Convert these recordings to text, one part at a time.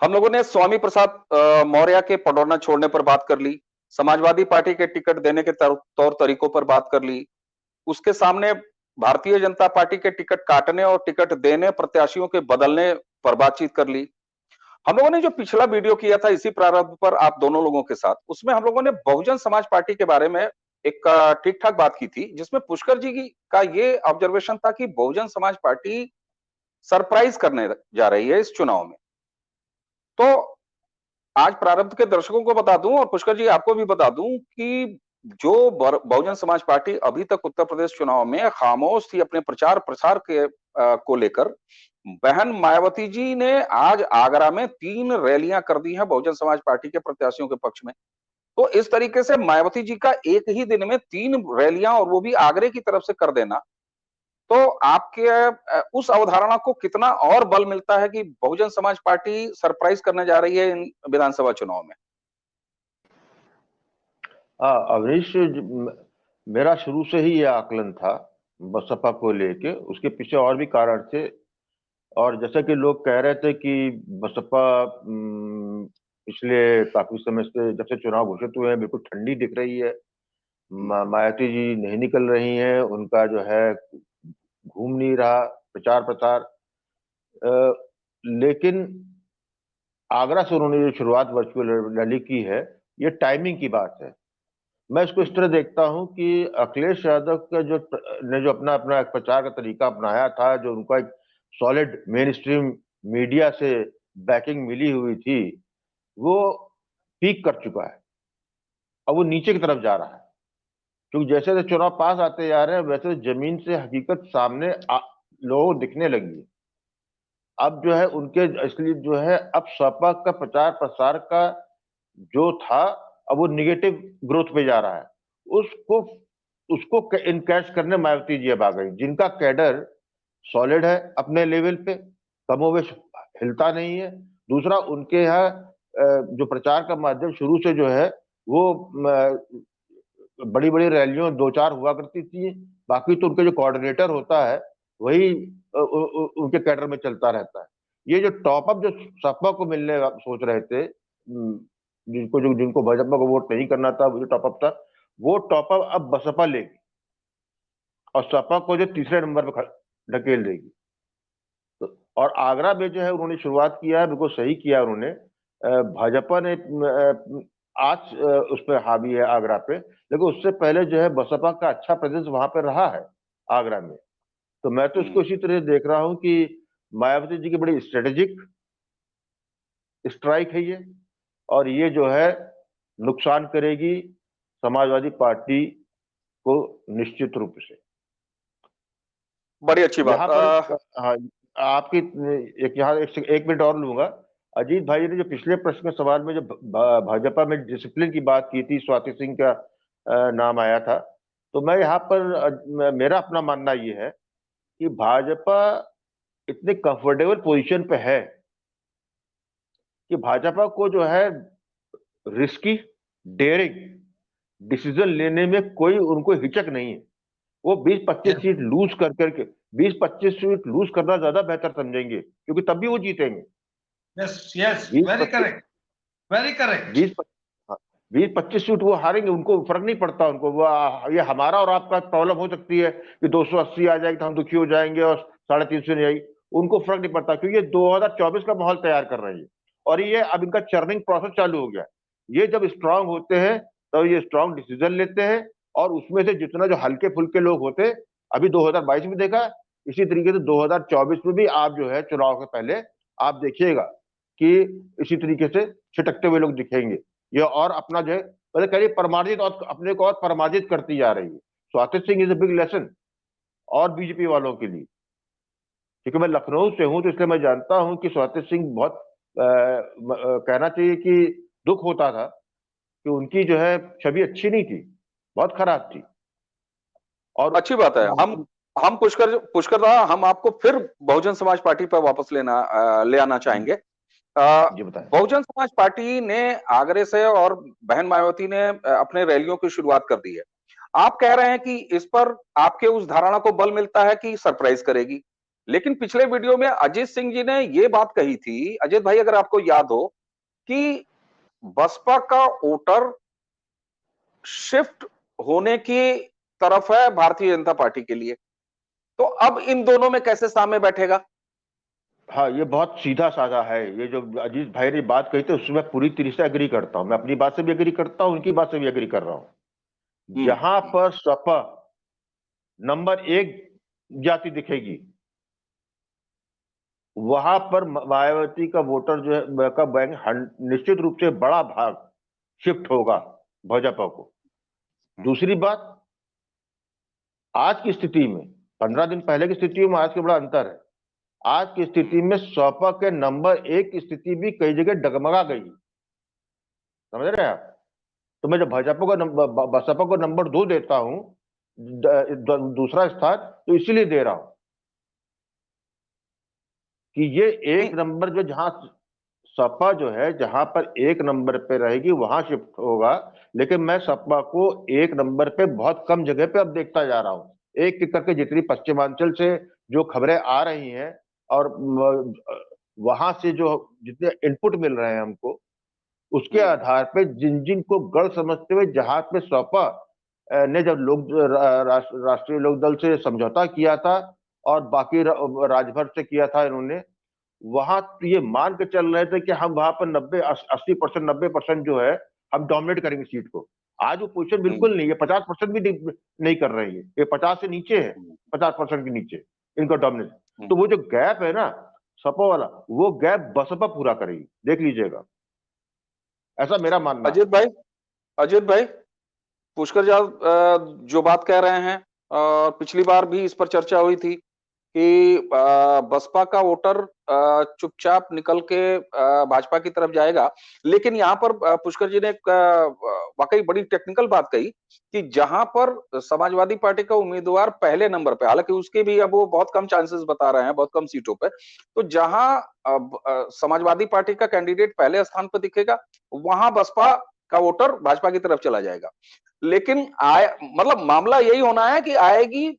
हम लोगों ने स्वामी प्रसाद मौर्य के पडौना छोड़ने पर बात कर ली, समाजवादी पार्टी के टिकट देने के तौर तरीकों पर बात कर ली, उसके सामने भारतीय जनता पार्टी के टिकट काटने और टिकट देने, प्रत्याशियों के बदलने पर बातचीत कर ली। हम लोगों ने जो पिछला वीडियो किया था इसी प्रारंभ पर आप दोनों लोगों के साथ, उसमें हम लोगों ने बहुजन समाज पार्टी के बारे में एक ठीक-ठाक बात की थी, जिसमें पुष्कर जी की का ये ऑब्जर्वेशन था कि बहुजन समाज पार्टी सरप्राइज करने जा रही है इस चुनाव में। तो आज प्रारब्ध के दर्शकों को बता दूं और पुष्कर जी आपको भी बता दूं कि जो बहुजन समाज पार्टी अभी तक उत्तर प्रदेश चुनाव में खामोश थी अपने प्रचार प्रसार के को लेकर, बहन मायावती जी ने आज आगरा में 3 रैलियां कर दी हैं बहुजन समाज पार्टी के प्रत्याशियों के पक्ष में। तो इस तरीके से मायावती जी का एक ही दिन में 3 रैलियां और वो भी आगरे की तरफ से कर देना, तो आपके उस अवधारणा को कितना और बल मिलता है कि बहुजन समाज पार्टी सरप्राइज करने जा रही है इन विधानसभा चुनाव में? अवनीश, मेरा शुरू से ही यह आकलन था बसपा को लेके। उसके पीछे और भी कारण थे। और जैसा कि लोग कह रहे थे कि बसपा पिछले काफी समय से, जब से चुनाव घोषित हुए हैं, बिल्कुल ठंडी दिख रही है। मायावती जी नहीं निकल रही हैं, उनका जो है घूम नहीं रहा प्रचार प्रसार। लेकिन आगरा से उन्होंने जो शुरुआत वर्चुअल रैली की है, ये टाइमिंग की बात है। मैं इसको इस तरह देखता हूं कि अखिलेश यादव का जो अपना अपना एक प्रचार का तरीका अपनाया था, जो उनका एक सॉलिड मेन स्ट्रीम मीडिया से बैकिंग मिली हुई थी, वो पीक कर चुका है। अब वो नीचे की तरफ जा रहा है, क्योंकि जैसे जैसे चुनाव पास आते जा रहे हैं, वैसे जमीन से हकीकत सामने लोगों दिखने लगी है। अब जो है उनके, इसलिए जो है अब सपा का प्रचार प्रसार का जो था, अब वो निगेटिव ग्रोथ पे जा रहा है। उसको उसको इनकैश करने मायावती जी अब आ गई, जिनका कैडर सॉलिड है अपने लेवल पे, कमोवेश हिलता नहीं है। दूसरा, उनके यहाँ जो प्रचार का माध्यम शुरू से जो है वो बड़ी बड़ी रैलियों 2-4 हुआ करती थी। बाकी तो उनके जो कोऑर्डिनेटर होता है वही उनके कैडर में चलता रहता है। ये जो टॉपअप जो सपा को मिलने सोच रहे थे, जिनको भाजपा को वोट नहीं करना था, वो जो टॉपअप था, वो टॉपअप अब बसपा लेगी और सपा को जो तीसरे नंबर पर ढकेल देगी। तो और आगरा में जो है उन्होंने शुरुआत किया है, बिल्कुल सही किया उन्होंने। भाजपा ने आज उस पर हावी है आगरा पे, लेकिन उससे पहले जो है बसपा का अच्छा प्रेजेंस वहां पर रहा है आगरा में। तो मैं तो इसको इसी तरह देख रहा हूं कि मायावती जी की बड़ी स्ट्रेटेजिक स्ट्राइक है ये, और ये जो है नुकसान करेगी समाजवादी पार्टी को निश्चित रूप से। बड़ी अच्छी बात। यहाँ पर हाँ, आपकी एक यहाँ एक मिनट और लूंगा। अजीत भाई ने जो पिछले प्रश्न के सवाल में जो भाजपा में डिसिप्लिन की बात की थी, स्वाति सिंह का नाम आया था, तो मैं यहाँ पर मेरा अपना मानना ये है कि भाजपा इतने कंफर्टेबल पोजीशन पे है कि भाजपा को जो है रिस्की डेयरिंग डिसीजन लेने में कोई उनको हिचक नहीं है। वो 20-25 सीट लूज कर करके 20-25 सीट लूज करना ज्यादा बेहतर समझेंगे, क्योंकि तब भी वो जीतेंगे। Yes yes, very correct, very correct. 20-25 seat वो हारेंगे, उनको फर्क नहीं पड़ता। उनको वो ये हमारा और आपका प्रॉब्लम हो सकती है कि 280 आ जाएगी तो हम दुखी हो जाएंगे और 350 नहीं आएगी, उनको फर्क नहीं पड़ता, क्योंकि ये 2024 का माहौल तैयार कर रही है। और ये अब इनका चर्निंग प्रोसेस चालू हो गया। ये जब स्ट्रांग होते हैं तब ये स्ट्रांग डिसीजन लेते हैं, और उसमें से जितना जो हल्के फुल्के लोग होते, अभी 2022 में देखा, इसी तरीके से 2024 में भी आप जो है चुनाव के पहले आप देखिएगा कि इसी तरीके से छिटकते हुए लोग दिखेंगे। ये और अपना जो है मतलब कह रही परमार्जित, और अपने को और परमार्जित करती जा रही है। Swati Singh is a big lesson और बीजेपी वालों के लिए, क्योंकि मैं लखनऊ से हूं, तो इसलिए मैं जानता हूं कि स्वाति सिंह बहुत कहना चाहिए कि दुख होता था कि उनकी जो है छवि अच्छी नहीं थी, बहुत खराब थी। और अच्छी बात है। हम पुष्कर दा, हम आपको फिर बहुजन समाज पार्टी पर वापस ले आना चाहेंगे। बहुजन समाज पार्टी ने आगरे से और बहन मायावती ने अपने रैलियों की शुरुआत कर दी है। आप कह रहे हैं कि इस पर आपके उस धारणा को बल मिलता है कि सरप्राइज करेगी। लेकिन पिछले वीडियो में अजीत सिंह जी ने ये बात कही थी, अजीत भाई अगर आपको याद हो, कि बसपा का वोटर शिफ्ट होने की तरफ है भारतीय जनता पार्टी के लिए। तो अब इन दोनों में कैसे सामने बैठेगा? हाँ, ये बहुत सीधा साधा है। ये जो अजीत भाई ने बात कही थी उसमें पूरी तरह से एग्री करता हूँ। मैं अपनी बात से भी एग्री करता हूँ, उनकी बात से भी एग्री कर रहा हूँ। जहां पर सपा नंबर 1 जाति दिखेगी, वहां पर मायावती का वोटर जो है का बैंक निश्चित रूप से बड़ा भाग शिफ्ट होगा भाजपा को। दूसरी बात, आज की स्थिति में 15 दिन पहले की स्थिति में आज के बड़ा अंतर है। आज की स्थिति में सपा के नंबर 1 की स्थिति भी कई जगह डगमगा गई, समझ रहे हैं आप? तो मैं जब भाजपा को बसपा को नंबर 2 देता हूं, दूसरा स्थान, तो इसीलिए दे रहा हूं कि ये एक नंबर जो जहां सपा जो है जहां पर 1 नंबर पे रहेगी वहां शिफ्ट होगा। लेकिन मैं सपा को 1 नंबर पे बहुत कम जगह पे अब देखता जा रहा हूं। एक एक करके जितनी पश्चिमांचल से जो खबरें आ रही हैं और वहां से जो जितने इनपुट मिल रहे हैं हमको, उसके आधार पे जिन जिन को गढ़ समझते हुए जहां पे सपा ने जब राष्ट्रीय लोकदल से समझौता किया था और बाकी राजभर से किया था इन्होंने, वहां तो ये मान के चल रहे थे कि हम वहां पर 80% 90% जो है हम डोमिनेट करेंगे सीट को। आज वो पोजीशन बिल्कुल नहीं है, 50% भी नहीं कर रही है, ये 50 से नीचे है, 50% के नीचे इनका डोमिनेट। तो वो जो गैप है ना सपा वाला, वो गैप बसपा पूरा करेगी, देख लीजिएगा, ऐसा मेरा मानना है। अजित भाई पुष्कर जो बात कह रहे हैं, पिछली बार भी इस पर चर्चा हुई थी कि बसपा का वोटर चुपचाप निकल के भाजपा की तरफ जाएगा। लेकिन यहाँ पर पुष्कर जी ने एक वाकई बड़ी टेक्निकल बात कही कि जहां पर समाजवादी पार्टी का उम्मीदवार पहले नंबर पे, हालांकि उसके भी अब वो बहुत कम चांसेस बता रहे हैं, बहुत कम सीटों पे, तो जहां समाजवादी पार्टी का कैंडिडेट पहले स्थान पर दिखेगा, वहां बसपा का वोटर भाजपा की तरफ चला जाएगा। लेकिन मतलब मामला यही होना है कि आएगी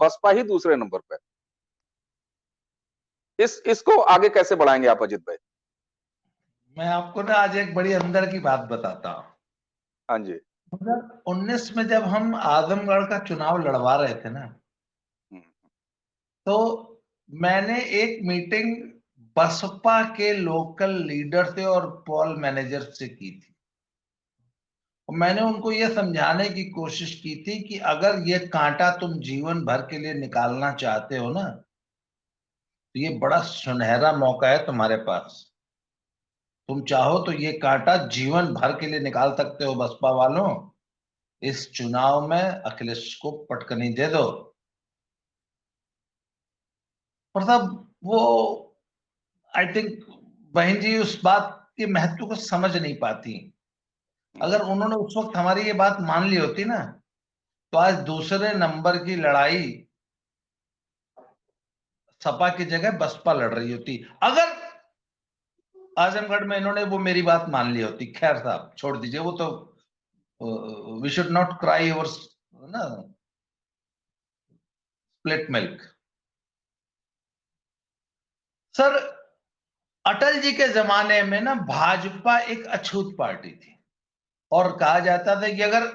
बसपा ही दूसरे नंबर पे। इसको आगे कैसे बढ़ाएंगे आप अजित भाई? मैं आपको ना आज एक बड़ी अंदर की बात बताता हूँ। हाँ जी। 2019 में जब हम आजमगढ़ का चुनाव लड़वा रहे थे ना, तो मैंने एक मीटिंग बसपा के लोकल लीडर से और पोल मैनेजर से की थी। और मैंने उनको यह समझाने की कोशिश की थी कि अगर ये कांटा तुम जीवन भर के लिए निकालना चाहते हो ना, तो ये बड़ा सुनहरा मौका है तुम्हारे पास। तुम चाहो तो ये कांटा जीवन भर के लिए निकाल सकते हो बसपा वालों। इस चुनाव में अखिलेश को पटकनी दे दो। मतलब वो, आई थिंक बहन जी उस बात के महत्व को समझ नहीं पाती। अगर उन्होंने उस वक्त हमारी ये बात मान ली होती ना, तो आज दूसरे नंबर की लड़ाई सपा की जगह बसपा लड़ रही होती। अगर आजमगढ़ में इन्होंने वो मेरी बात मान ली होती। खैर साहब छोड़ दीजिए, वो तो we should not cry over ना split milk. Sir, Atal ji के जमाने में ना भाजपा एक अछूत पार्टी थी और कहा जाता था कि अगर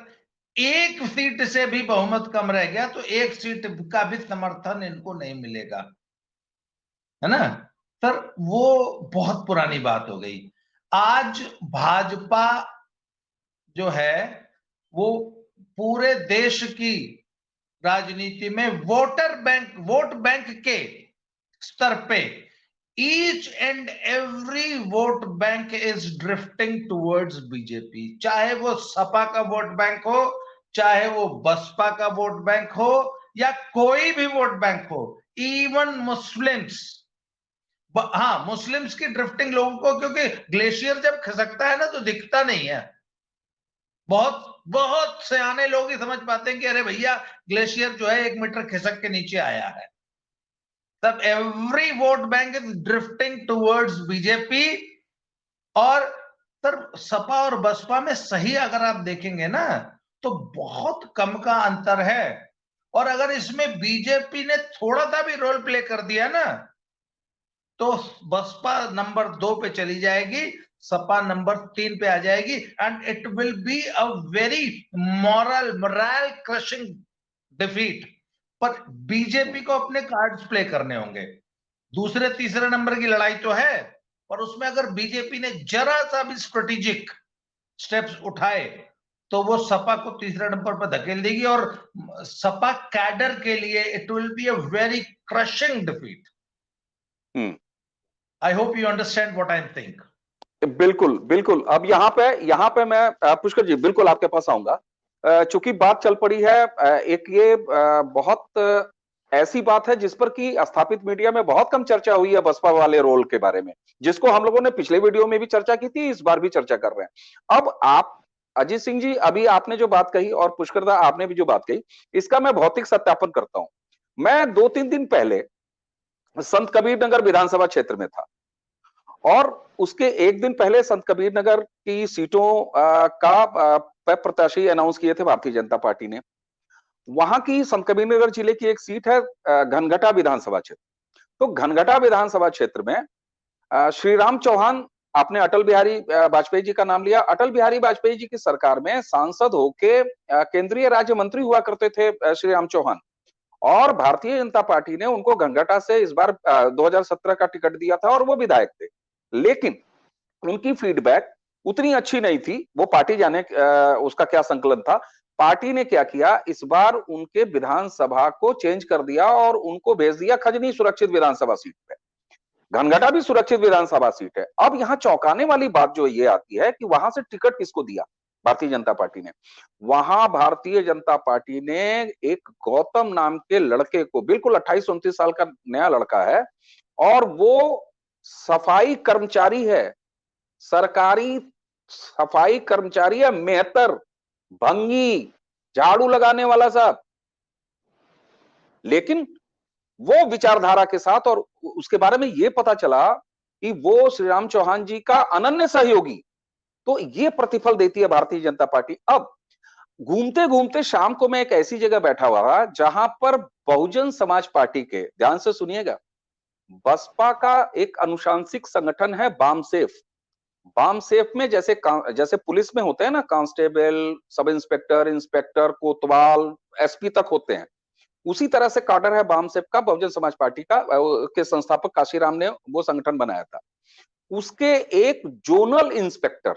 एक सीट से भी बहुमत कम रह गया तो एक सीट का भी समर्थन इनको नहीं मिलेगा, है ना सर? वो बहुत पुरानी बात हो गई। आज भाजपा जो है वो पूरे देश की राजनीति में वोट बैंक के स्तर पे each and every vote bank is drifting towards BJP. चाहे वो सपा का वोट बैंक हो, चाहे वो बसपा का वोट बैंक हो, या कोई भी वोट बैंक हो, इवन मुस्लिम्स। हाँ, मुस्लिम्स की ड्रिफ्टिंग लोगों को, क्योंकि ग्लेशियर जब खिसकता है ना तो दिखता नहीं है। बहुत बहुत सियाने लोग ही समझ पाते हैं कि अरे भैया ग्लेशियर जो है 1 मीटर खिसक के नीचे आया है। तब every vote bank is drifting towards BJP. और सर सपा और बसपा में सही अगर आप देखेंगे ना, तो बहुत कम का अंतर है। और अगर इसमें बीजेपी ने थोड़ा सा भी रोल प्ले कर दिया ना, तो बसपा नंबर 2 पे चली जाएगी, सपा नंबर 3 पे आ जाएगी, and it will be a very moral crushing defeat. पर बीजेपी को अपने कार्ड्स प्ले करने होंगे। दूसरे तीसरे नंबर की लड़ाई तो है, पर उसमें अगर बीजेपी ने जरा सा भी स्ट्रेटेजिक स्टेप्स उठाए तो वो सपा को तीसरे नंबर पर धकेल देगी, और सपा कैडर के लिए it will be a very crushing defeat. I hope you understand what I am think. बिल्कुल बिल्कुल। अब यहाँ पे मैं पुष्कर जी बिल्कुल आपके पास आऊंगा। चूंकि बात चल पड़ी है, एक ये बहुत ऐसी बात है जिस पर कि स्थापित मीडिया में बहुत कम चर्चा हुई है बसपा वाले रोल के बारे में, जिसको हम लोगों ने पिछले वीडियो में भी चर्चा की थी, इस बार भी चर्चा कर रहे हैं। अब आप अजीत सिंह जी, अभी आपने जो बात कही और पुष्कर दा आपने भी जो बात कही, इसका मैं भौतिक सत्यापन करता हूं। मैं 2-3 दिन पहले संत कबीर नगर विधानसभा क्षेत्र में था, और उसके एक दिन पहले संत कबीर नगर की सीटों का प्रत्याशी अनाउंस किए थे भारतीय जनता पार्टी ने। वहां की संत कबीर नगर जिले की एक सीट है घनघटा विधानसभा क्षेत्र। तो घनघटा विधानसभा क्षेत्र में श्री राम चौहान, आपने अटल बिहारी वाजपेयी जी का नाम लिया, अटल बिहारी वाजपेयी जी की सरकार में सांसद होके केंद्रीय राज्य मंत्री हुआ करते थे श्री राम चौहान, और भारतीय जनता पार्टी ने उनको घनघटा से इस बार 2017 का टिकट दिया था और वो विधायक थे। लेकिन उनकी फीडबैक उतनी अच्छी नहीं थी, वो पार्टी जाने उसका क्या संकलन था। पार्टी ने क्या किया, इस बार उनके विधानसभा को चेंज कर दिया और उनको भेज दिया खजनी सुरक्षित विधानसभा सीट पे। घनघटा भी सुरक्षित विधानसभा सीट है। अब यहाँ चौंकाने वाली बात जो ये आती है कि वहां से टिकट किसको दिया भारतीय जनता पार्टी ने। वहां भारतीय जनता पार्टी ने एक गौतम नाम के लड़के को, बिल्कुल 28-29 साल का नया लड़का है, और वो सफाई कर्मचारी है, सरकारी सफाई कर्मचारी है, मेहतर, भंगी, झाड़ू लगाने वाला साहब। लेकिन वो विचारधारा के साथ, और उसके बारे में ये पता चला कि वो श्री राम चौहान जी का अनन्य सहयोगी। तो ये प्रतिफल देती है भारतीय जनता पार्टी। अब घूमते घूमते शाम को मैं एक ऐसी जगह बैठा हुआ था जहां पर बहुजन समाज पार्टी के, ध्यान से सुनिएगा, बसपा का एक अनुशांसिक संगठन है बामसेफ। बामसेफ में जैसे पुलिस में होते हैं ना, कांस्टेबल, सब इंस्पेक्टर, इंस्पेक्टर, कोतवाल, एसपी तक होते हैं, उसी तरह से काडर है बामसेफ का, बहुजन समाज पार्टी का, के संस्थापक काशीराम ने वो संगठन बनाया था। उसके एक जोनल इंस्पेक्टर,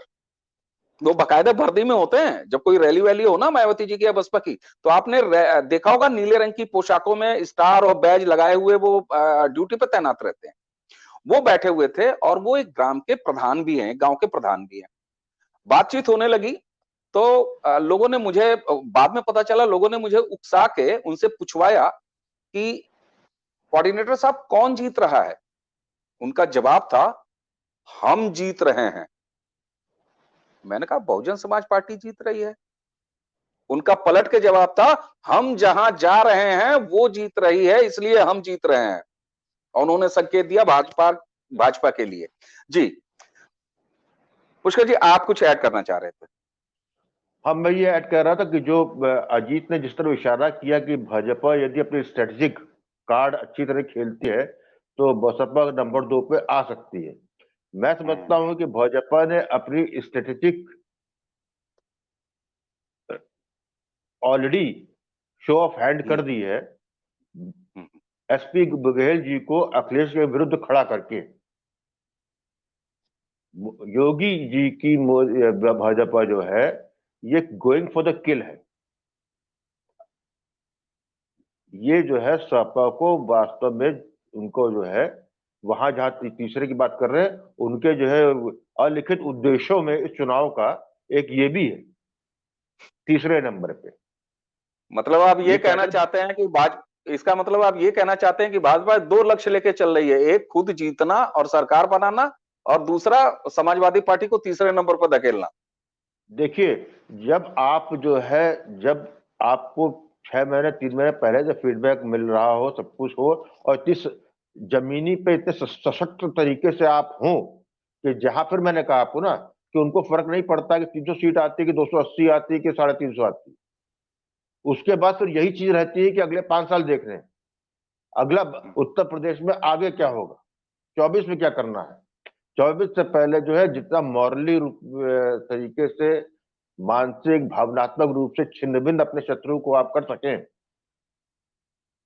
वो बकायदा वर्दी में होते हैं, जब कोई रैली वैली हो ना मायावती जी की या बसपा की, तो आपने देखा होगा नीले रंग की पोशाकों में स्टार और बैज लगाए हुए वो ड्यूटी पर तैनात रहते हैं। वो बैठे हुए थे, और वो एक ग्राम के प्रधान भी हैं, गांव के प्रधान भी हैं। बातचीत होने लगी तो लोगों ने मुझे, बाद में पता चला, लोगों ने मुझे उकसा के उनसे पूछवाया कि कोऑर्डिनेटर साहब कौन जीत रहा है। उनका जवाब था, हम जीत रहे हैं। मैंने कहा बहुजन समाज पार्टी जीत रही है। उनका पलट के जवाब था, हम जहां जा रहे हैं वो जीत रही है, इसलिए हम जीत रहे हैं। और उन्होंने संकेत दिया भाजपा के लिए। जी पुष्कर जी, आप कुछ ऐड करना चाह रहे थे। हाँ, मैं ये ऐड कर रहा था कि जो अजीत ने जिस तरह इशारा किया कि भाजपा यदि अपनी स्ट्रेटेजिक कार्ड अच्छी तरह खेलती है तो बसपा नंबर 2 पे आ सकती है। मैं समझता हूं कि भाजपा ने अपनी strategic already show off hand कर दी है एसपी बघेल जी को अखिलेश के विरुद्ध खड़ा करके। योगी जी की भाजपा जो है ये गोइंग फॉर द किल है। ये जो है सपा को वास्तव में उनको जो है वहां जहां तीसरे की बात कर रहे हैं, उनके जो है अलिखित उद्देश्यों में इस चुनाव का एक ये भी है तीसरे नंबर पे। मतलब आप ये कहना चाहते हैं कि इसका मतलब आप ये कहना चाहते हैं कि भाजपा 2 लक्ष्य लेके चल रही है, एक खुद जीतना और सरकार बनाना, और दूसरा समाजवादी पार्टी को तीसरे नंबर पर धकेलना। देखिए, जब आपको 6 महीने 3 महीने पहले से फीडबैक मिल रहा हो, सब कुछ हो, और इस जमीनी पे इतने सशक्त तरीके से आप हो कि जहां, फिर मैंने कहा आपको ना कि उनको फर्क नहीं पड़ता कि 300 सीट आती है कि 280 आती है कि 350 आती है। उसके बाद फिर यही चीज रहती है कि अगले 5 साल देख रहे हैं, अगला उत्तर प्रदेश में आगे क्या होगा, 24 में क्या करना है। 24 से पहले जो है जितना मॉरली तरीके से, मानसिक भावनात्मक रूप से छिन्न भिन्न अपने शत्रु को आप कर सकें,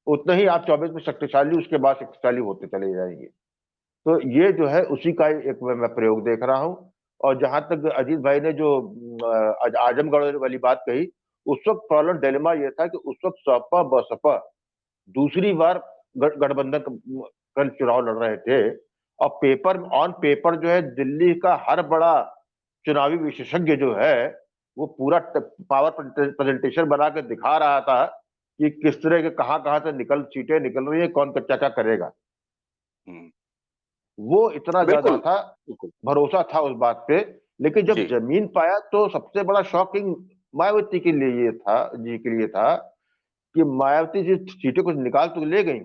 उतना ही आप 24 में शक्तिशाली, उसके बाद शक्तिशाली होते चले जाएंगे। तो ये जो है उसी का एक मैं प्रयोग देख रहा हूं। और जहां तक अजीत भाई ने जो आजमगढ़ वाली बात कही, उस वक्त प्रॉब्लम डिलेमा ये था कि उस वक्त सपा बसपा दूसरी बार गठबंधन कल चुनाव लड़ रहे थे, और पेपर ऑन पेपर जो है दिल्ली का हर बड़ा चुनावी विशेषज्ञ जो है वो पूरा पावर प्रेजेंटेशन बना के दिखा रहा था कि किस तरह के कहां कहां से सीटें निकल रही है, कौन क्या क्या करेगा। वो इतना ज्यादा था, भरोसा था उस बात पे। लेकिन जब जमीन पाया तो सबसे बड़ा शॉकिंग मायावती के लिए ये था, जी के लिए था, कि मायावती जी सीटें कुछ निकाल तो ले गई,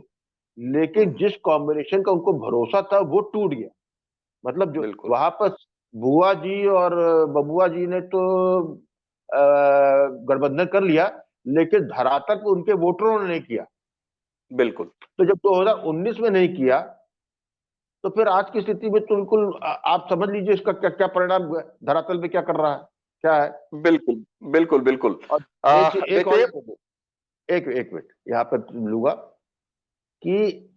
लेकिन जिस कॉम्बिनेशन का उनको भरोसा था वो टूट गया। मतलब जो वहां पर बुआ जी और बबुआ जी ने तो गठबंधन कर लिया, लेकिन धरातल पर उनके वोटरों ने नहीं किया। बिल्कुल। तो जब 2019 में नहीं किया, तो फिर आज की स्थिति में तो बिल्कुल आप समझ लीजिए इसका क्या क्या परिणाम धरातल पे क्या कर रहा है, क्या है। बिल्कुल बिल्कुल बिल्कुल। और एक मिनट यहाँ पर लूंगा कि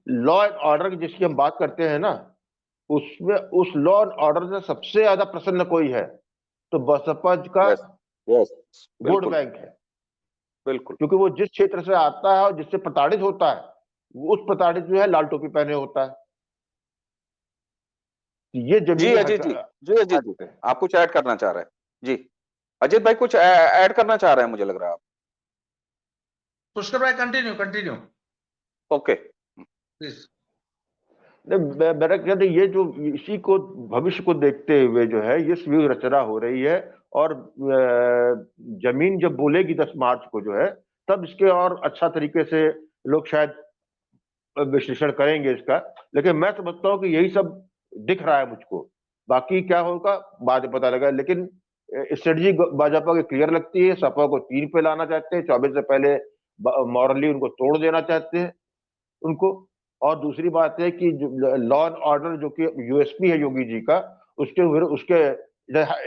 लॉ एंड ऑर्डर की जिसकी हम बात करते हैं ना, उसमें उस लॉ एंड ऑर्डर से सबसे ज्यादा प्रसन्न कोई है तो बसपा का वोट बैंक है। बिल्कुल, क्योंकि वो जिस क्षेत्र से आता है और जिससे प्रताड़ित होता है, वो उस प्रताड़ित जो है लाल टोपी पहने होता है। ये जी अजीत जी, जी अजीत जी, आप कुछ ऐड करना चाह रहे हैं? जी अजीत भाई कुछ ऐड करना चाह रहे हैं, मुझे लग रहा है आप। पुष्कर भाई कंटिन्यू। Okay please. मेरा कहते ये जो इसी को भविष्य को देखते हुए जो है ये व्यूह रचना हो रही है। और जमीन जब बोलेगी 10 मार्च को जो है, तब इसके और अच्छा तरीके से लोग शायद विश्लेषण करेंगे इसका। लेकिन मैं समझता हूँ कि यही सब दिख रहा है मुझको, बाकी क्या होगा बाद में पता लगा। लेकिन स्ट्रेटजी भाजपा की क्लियर लगती है, सपा को 3 पे लाना चाहते हैं, 24 से पहले मॉरली उनको तोड़ देना चाहते हैं उनको। और दूसरी बात है कि लॉ एंड ऑर्डर जो कि यूएसपी है योगी जी का, उसके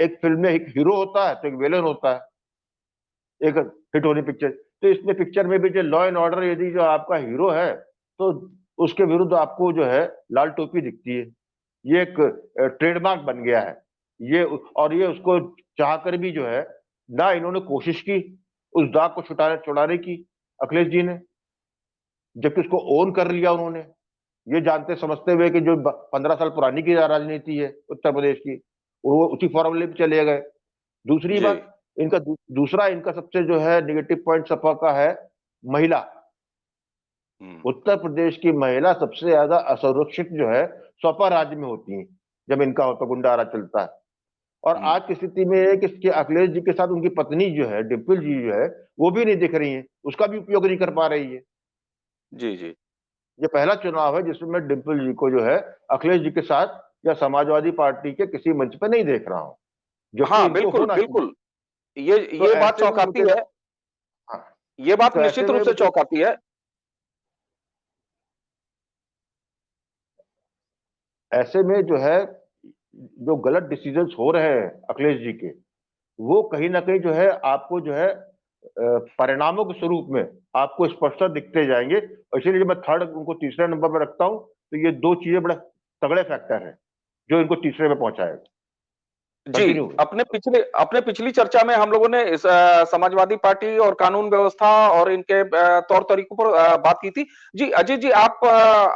एक फिल्म में एक हीरो होता है तो एक विलेन होता है, एक हिट होनी पिक्चर। तो इसमें पिक्चर में भी जो लॉ एंड ऑर्डर यदि जो आपका हीरो है तो उसके विरुद्ध आपको जो है लाल टोपी दिखती है। ये एक ट्रेडमार्क बन गया है ये। और ये उसको चाहकर भी जो है ना इन्होंने कोशिश की उस दाग को छुड़ाने की अखिलेश जी ने, जबकि उसको ओन कर लिया उन्होंने, ये जानते समझते हुए कि जो 15 साल पुरानी की राजनीति है उत्तर प्रदेश की, वो उसी फॉर्मूले पे चले गए। दूसरी बात इनका दूसरा इनका सबसे जो है निगेटिव पॉइंट सपा का है महिला। उत्तर प्रदेश की महिला सबसे ज्यादा असुरक्षित जो है सपा राज्य में होती है जब इनका होता गुंडा राज चलता है। और आज की स्थिति में है कि अखिलेश जी के साथ उनकी पत्नी जो है डिम्पल जी जो है वो भी नहीं दिख रही है, उसका भी उपयोग नहीं कर पा रही है। जी जी, ये पहला चुनाव है जिसमें मैं डिम्पल जी को जो है अखिलेश जी के साथ या समाजवादी पार्टी के किसी मंच पे नहीं देख रहा हूं, जो हाँ बिल्कुल बिल्कुल। ये बात चौंकाती है। हाँ, ये बात तो निश्चित रूप से चौंकाती है। ऐसे में जो है जो गलत डिसीजंस हो रहे हैं अखिलेश जी के, वो कहीं ना कहीं जो है आपको जो है परिणामों के स्वरूप में आपको स्पष्टता दिखते जाएंगे। और इसीलिए मैं थर्ड उनको तीसरे नंबर पर रखता हूं। तो ये दो चीजें बड़े तगड़े फैक्टर हैं जो इनको तीसरे में पहुंचाएगा। जी, अपने पिछली चर्चा में हम लोगों ने इस समाजवादी पार्टी और कानून व्यवस्था और इनके तौर तरीकों पर बात की थी। जी अजीत जी, आप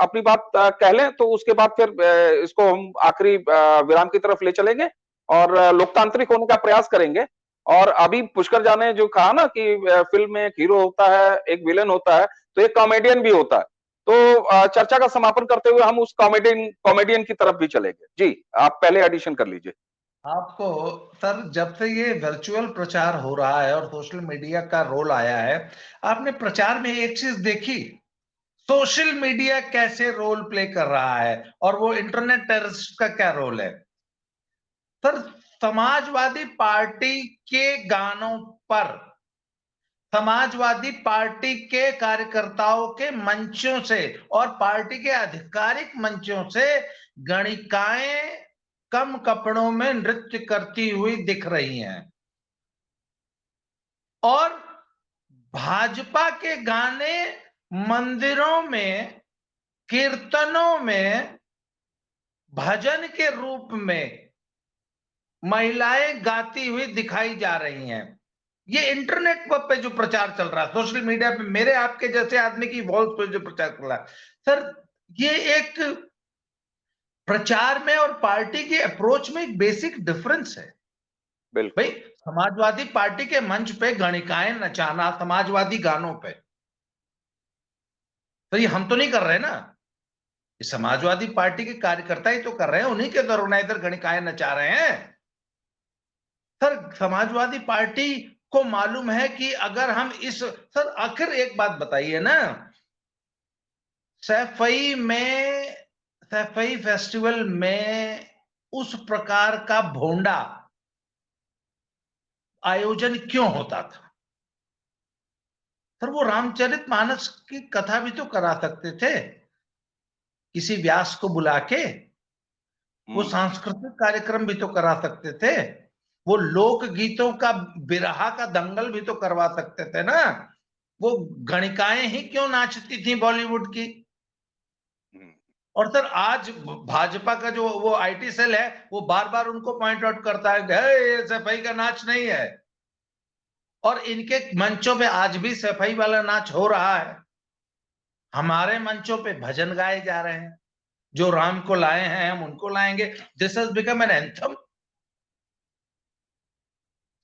अपनी बात कह लें तो उसके बाद फिर इसको हम आखिरी विराम की तरफ ले चलेंगे और लोकतांत्रिक होने का प्रयास करेंगे। और अभी पुष्कर जा ने जो कहा ना कि फिल्म में एक हीरो होता है, एक विलेन होता है, तो एक कॉमेडियन भी होता है। तो चर्चा का समापन करते हुए हम उस कॉमेडियन की तरफ भी चलेंगे। जी, आप पहले एडिशन कर लीजिए। आपको सर, जब से ये वर्चुअल प्रचार हो रहा है और सोशल मीडिया का रोल आया है, आपने प्रचार में एक चीज देखी, सोशल मीडिया कैसे रोल प्ले कर रहा है और वो इंटरनेट टेररिस्ट का क्या रोल है। सर, समाजवादी पार्टी के गानों पर समाजवादी पार्टी के कार्यकर्ताओं के मंचों से और पार्टी के आधिकारिक मंचों से गणिकाएं कम कपड़ों में नृत्य करती हुई दिख रही हैं, और भाजपा के गाने मंदिरों में, कीर्तनों में, भजन के रूप में महिलाएं गाती हुई दिखाई जा रही हैं। ये इंटरनेट पे जो प्रचार चल रहा है, सोशल मीडिया पे मेरे आपके जैसे आदमी की वॉल्स पे जो प्रचार चल रहा है, सर ये एक प्रचार में और पार्टी की अप्रोच में एक बेसिक डिफरेंस है। बिल्कुल भाई समाजवादी पार्टी के मंच पे गणिकाएं नचाना समाजवादी गानों पे, तो ये हम तो नहीं कर रहे ना, ये समाजवादी पार्टी के कार्यकर्ता ही तो कर रहे हैं, उन्हीं के दौरान इधर गणिकाएं नचा रहे हैं। सर समाजवादी पार्टी को मालूम है कि अगर हम इस, सर आखिर एक बात बताइए ना, सैफई फेस्टिवल में उस प्रकार का भोंडा आयोजन क्यों होता था? सर वो रामचरितमानस की कथा भी तो करा सकते थे किसी व्यास को बुला के, वो सांस्कृतिक कार्यक्रम भी तो करा सकते थे, वो लोक गीतों का बिरहा का दंगल भी तो करवा सकते थे ना। वो गणिकाएं ही क्यों नाचती थी बॉलीवुड की? और सर आज भाजपा का जो वो आईटी सेल है वो बार बार उनको पॉइंट आउट करता है कि ये सफाई का नाच नहीं है, और इनके मंचों पे आज भी सफाई वाला नाच हो रहा है। हमारे मंचों पे भजन गाए जा रहे हैं, जो राम को लाए हैं हम उनको लाएंगे। This has become an anthem.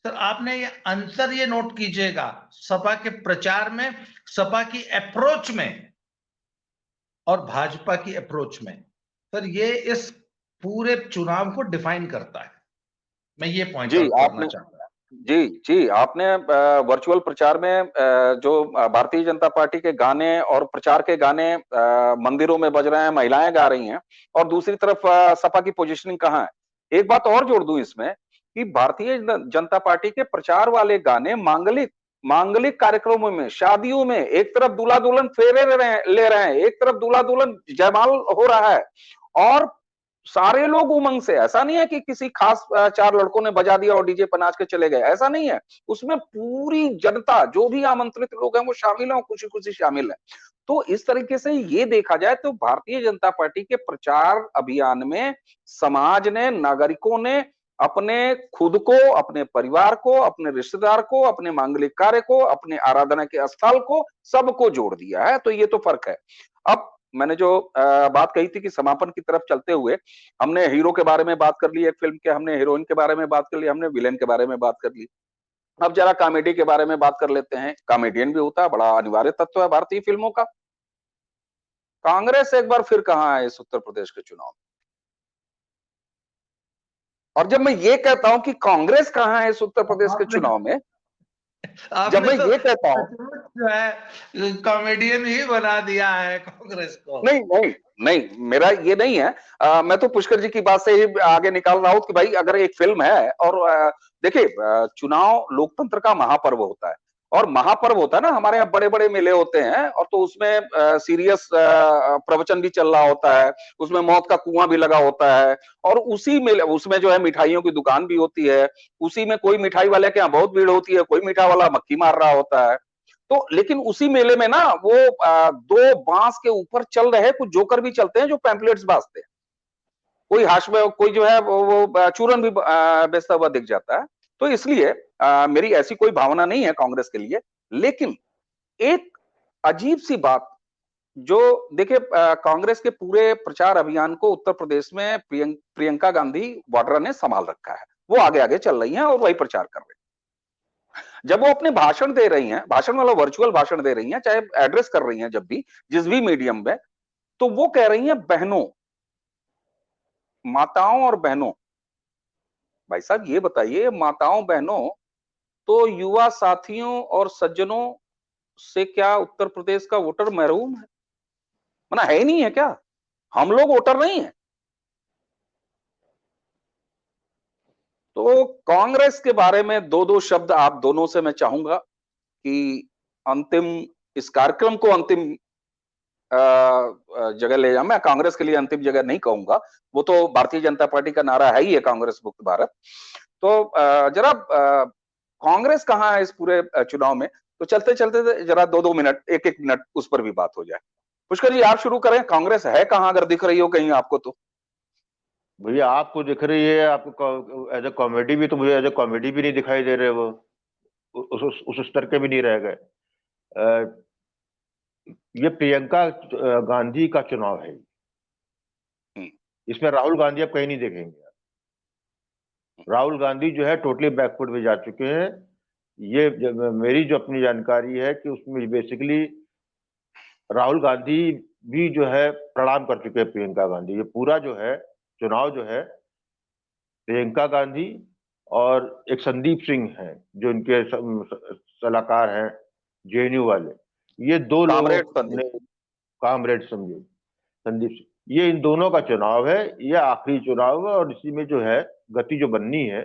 Sir आपने ये अंतर ये नोट कीजिएगा सपा के प्रचार में, सपा की अप्रोच में और भाजपा की अप्रोच में। सर ये इस पूरे चुनाव को डिफाइन करता है, मैं ये पॉइंट आउट करना चाहता हूं। जी जी, आपने वर्चुअल प्रचार में जो भारतीय जनता पार्टी के गाने और प्रचार के गाने मंदिरों में बज रहे हैं, महिलाएं गा रही हैं, और दूसरी तरफ सपा की पोजीशनिंग कहाँ है। एक बात और जोड़ दूं इसमें कि भारतीय जनता पार्टी के प्रचार वाले गाने मांगलिक मांगलिक कार्यक्रमों में, शादियों में, एक तरफ दूल्हा दुल्हन फेरे ले रहे हैं, एक तरफ दूल्हा दुल्हन जयमाल हो रहा है, और सारे लोग उमंग से, ऐसा नहीं है कि किसी खास चार लड़कों ने बजा दिया और डीजे पर नाच के चले गए, ऐसा नहीं है। उसमें पूरी जनता, जो भी आमंत्रित लोग हैं वो शामिल हैं, खुशी खुशी शामिल है। तो इस तरीके से ये देखा जाए तो भारतीय जनता पार्टी के प्रचार अभियान में समाज ने, नागरिकों ने अपने खुद को, अपने परिवार को, अपने रिश्तेदार को, अपने मांगलिक कार्य को, अपने आराधना के स्थल को, सबको जोड़ दिया है। तो ये तो फर्क है। अब मैंने जो बात कही थी कि समापन की तरफ चलते हुए हमने हीरो के बारे में बात कर ली, एक फिल्म के, हमने हीरोइन के बारे में बात कर ली, हमने विलेन के बारे में बात कर ली। अब जरा कॉमेडी के बारे में बात कर लेते हैं। कॉमेडियन भी होता है, बड़ा अनिवार्य तत्व है भारतीय फिल्मों का। कांग्रेस एक बार फिर कहां है इस उत्तर प्रदेश के चुनाव में? और जब मैं ये कहता हूं कि कांग्रेस कहां है इस उत्तर प्रदेश के चुनाव में, जब मैं ये कहता हूं, जो है कॉमेडियन ही बना दिया है कांग्रेस को। नहीं नहीं नहीं, मेरा ये नहीं है। मैं तो पुष्कर जी की बात से ही आगे निकाल रहा हूं कि भाई अगर एक फिल्म है, और देखिए चुनाव लोकतंत्र का महापर्व होता है, और महापर्व होता है ना, हमारे यहाँ बड़े बड़े मेले होते हैं, और तो उसमें सीरियस प्रवचन भी चल रहा होता है, उसमें मौत का कुआं भी लगा होता है, और उसी मेले उसमें जो है मिठाइयों की दुकान भी होती है, उसी में कोई मिठाई वाले के यहाँ बहुत भीड़ होती है, कोई मिठाई वाला मक्खी मार रहा होता है। तो लेकिन उसी मेले में ना वो दो बांस के ऊपर चल रहे कुछ जोकर भी चलते हैं जो पैम्पलेट्स बांटते हैं, कोई हाश में, कोई जो है वो चूरन भी बेचता हुआ दिख जाता है। तो इसलिए मेरी ऐसी कोई भावना नहीं है कांग्रेस के लिए। लेकिन एक अजीब सी बात, जो देखिए कांग्रेस के पूरे प्रचार अभियान को उत्तर प्रदेश में प्रियंका गांधी वाड्रा ने संभाल रखा है। वो आगे आगे चल रही हैं और वही प्रचार कर रही हैं। जब वो अपने भाषण दे रही हैं, भाषण वाला वर्चुअल भाषण दे रही हैं, चाहे एड्रेस कर रही हैं, जब भी जिस भी मीडियम में, तो वो कह रही हैं बहनों, माताओं और बहनों। भाई साहब ये बताइए, माताओं बहनों, तो युवा साथियों और सज्जनों से क्या उत्तर प्रदेश का वोटर महरूम है? मना है ही नहीं है क्या? हम लोग वोटर नहीं है? तो कांग्रेस के बारे में दो दो शब्द आप दोनों से मैं चाहूंगा कि इस कार्यक्रम को अंतिम जगह ले जाऊं। मैं कांग्रेस के लिए अंतिम जगह नहीं कहूंगा, वो तो भारतीय जनता पार्टी का नारा है ही है, कांग्रेस मुक्त भारत। तो जरा कांग्रेस कहाँ है इस पूरे चुनाव में, तो चलते चलते जरा 2-2 मिनट, 1-1 मिनट उस पर भी बात हो जाए। पुष्कर जी, आप शुरू करें, कांग्रेस है कहाँ, अगर दिख रही हो कहीं आपको तो? भैया आपको दिख रही है, आपको एज ए कॉमेडी भी, तो मुझे एज ए कॉमेडी भी नहीं दिखाई दे रहे वो, उस स्तर के भी नहीं रह गए। ये प्रियंका गांधी का चुनाव है, इसमें राहुल गांधी आप कहीं नहीं देखेंगे। राहुल गांधी जो है टोटली बैकफुट में जा चुके हैं। ये मेरी जो अपनी जानकारी है कि उसमें बेसिकली राहुल गांधी भी जो है प्रणाम कर चुके हैं प्रियंका गांधी। ये पूरा जो है चुनाव जो है प्रियंका गांधी और एक संदीप सिंह हैं जो इनके सलाहकार हैं जेएनयू वाले, ये दो लोग ने कामरेड समझे संदीप सिंह, ये इन दोनों का चुनाव है। ये आखिरी चुनाव है और इसी में जो है गति जो बननी है।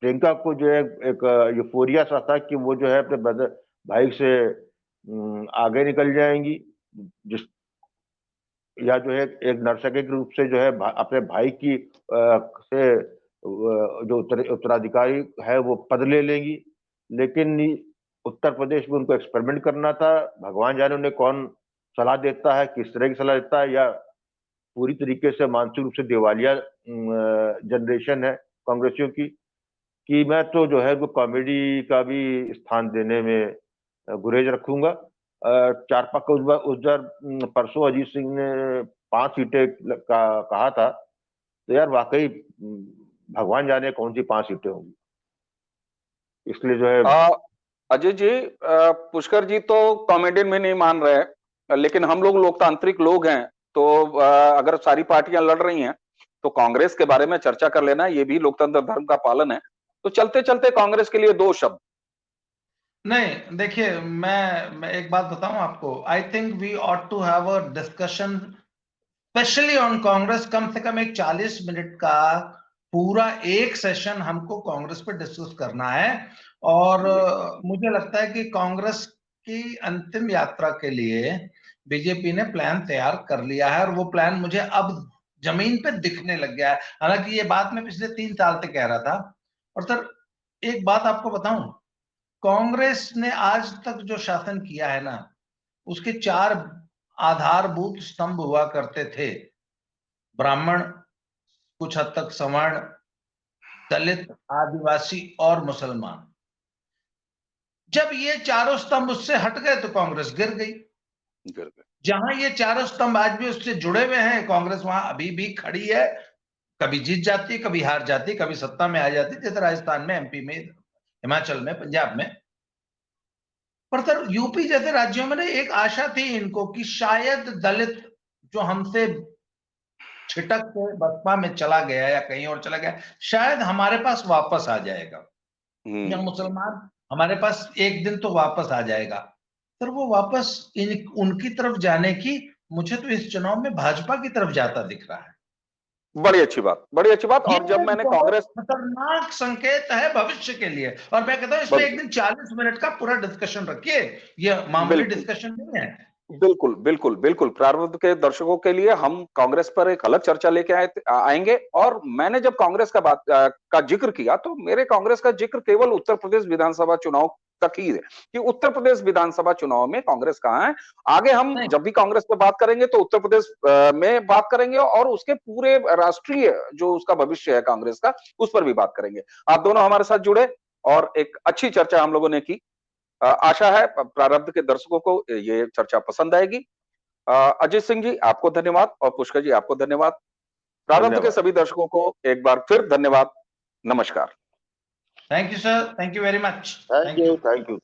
प्रियंका को जो है एक यूफोरिया सा था कि वो जो है अपने भाई से आगे निकल जाएंगी, जिस या जो है एक नर्सक के रूप से जो है अपने भाई की से जो उत्तराधिकारी है वो पद ले लेंगी। लेकिन उत्तर प्रदेश में उनको एक्सपेरिमेंट करना था, भगवान जाने उन्हें कौन सलाह देता है, किस तरह की सलाह देता है, या पूरी तरीके से मानसिक रूप से दिवालिया जनरेशन है कांग्रेसियों की, कि मैं तो जो है वो कॉमेडी का भी स्थान देने में गुरेज रखूंगा। चारपा का उस परसों अजीत सिंह ने 5 सीटें का कहा था, तो यार वाकई भगवान जाने कौन सी 5 सीटें होंगी, इसलिए जो है अजय जी, पुष्कर जी तो कॉमेडियन में नहीं मान रहे, लेकिन हम लोग लोकतांत्रिक लोग हैं, तो अगर सारी पार्टियां लड़ रही हैं तो कांग्रेस के बारे में चर्चा कर लेना, ये भी लोकतंत्र धर्म का पालन है। तो चलते चलते कांग्रेस के लिए 2 शब्द। नहीं, देखिए, मैं एक बात बताऊं आपको। I think we ought to have a discussion specially on Congress, कम से कम एक 40 मिनट का पूरा एक सेशन हमको कांग्रेस पे डिस्कस करना है। और मुझे लगता है कि कांग्रेस की अंतिम यात्रा के लिए बीजेपी ने प्लान तैयार कर लिया है, और वो प्लान मुझे अब जमीन पे दिखने लग गया है। हालांकि ये बात मैं पिछले 3 साल से कह रहा था। और सर, एक बात आपको बताऊं, कांग्रेस ने आज तक जो शासन किया है ना, उसके 4 आधारभूत स्तंभ हुआ करते थे: ब्राह्मण, कुछ हद तक सवर्ण, दलित, आदिवासी और मुसलमान। जब ये चारों स्तंभ उससे हट गए तो कांग्रेस गिर गई। जहां ये चारों स्तंभ आज भी उससे जुड़े हुए हैं, कांग्रेस वहां अभी भी खड़ी है। कभी जीत जाती है, कभी हार जाती है, कभी सत्ता में आ जाती है, जैसे राजस्थान में, एमपी में, हिमाचल में, पंजाब में। पर सर, यूपी जैसे राज्यों में ना एक आशा थी इनको कि शायद दलित जो हमसे छिटक के बसपा में चला गया या कहीं और चला गया, शायद हमारे पास वापस आ जाएगा, या मुसलमान हमारे पास एक दिन तो वापस आ जाएगा। पर वो वापस उनकी तरफ जाने की मुझे तो इस चुनाव में भाजपा की तरफ जाता दिख रहा है। बड़ी अच्छी बात, बड़ी अच्छी बात। और जब मैंने कांग्रेस, खतरनाक संकेत है भविष्य के लिए। और मैं कहता हूं इसमें एक दिन 40 मिनट का पूरा डिस्कशन रखिए, ये मामूली डिस्कशन नहीं है। बिल्कुल बिल्कुल बिल्कुल। प्रारंभ के दर्शकों के लिए हम कांग्रेस पर एक अलग चर्चा लेके आएंगे। और मैंने जब कांग्रेस का जिक्र किया, तो मेरे कांग्रेस का जिक्र केवल उत्तर प्रदेश विधानसभा चुनाव तक ही है, कि उत्तर प्रदेश विधानसभा चुनाव में कांग्रेस कहां है। आगे हम जब भी कांग्रेस पे बात करेंगे तो उत्तर प्रदेश में बात करेंगे, और उसके पूरे राष्ट्रीय जो उसका भविष्य है कांग्रेस का, उस पर भी बात करेंगे। आप दोनों हमारे साथ जुड़े और एक अच्छी चर्चा हम लोगों ने की। आशा है प्रारब्ध के दर्शकों को ये चर्चा पसंद आएगी। अजय सिंह जी, आपको धन्यवाद, और पुष्कर जी, आपको धन्यवाद। प्रारब्ध के सभी दर्शकों को एक बार फिर धन्यवाद। नमस्कार। Thank you sir, thank you very much. Thank you.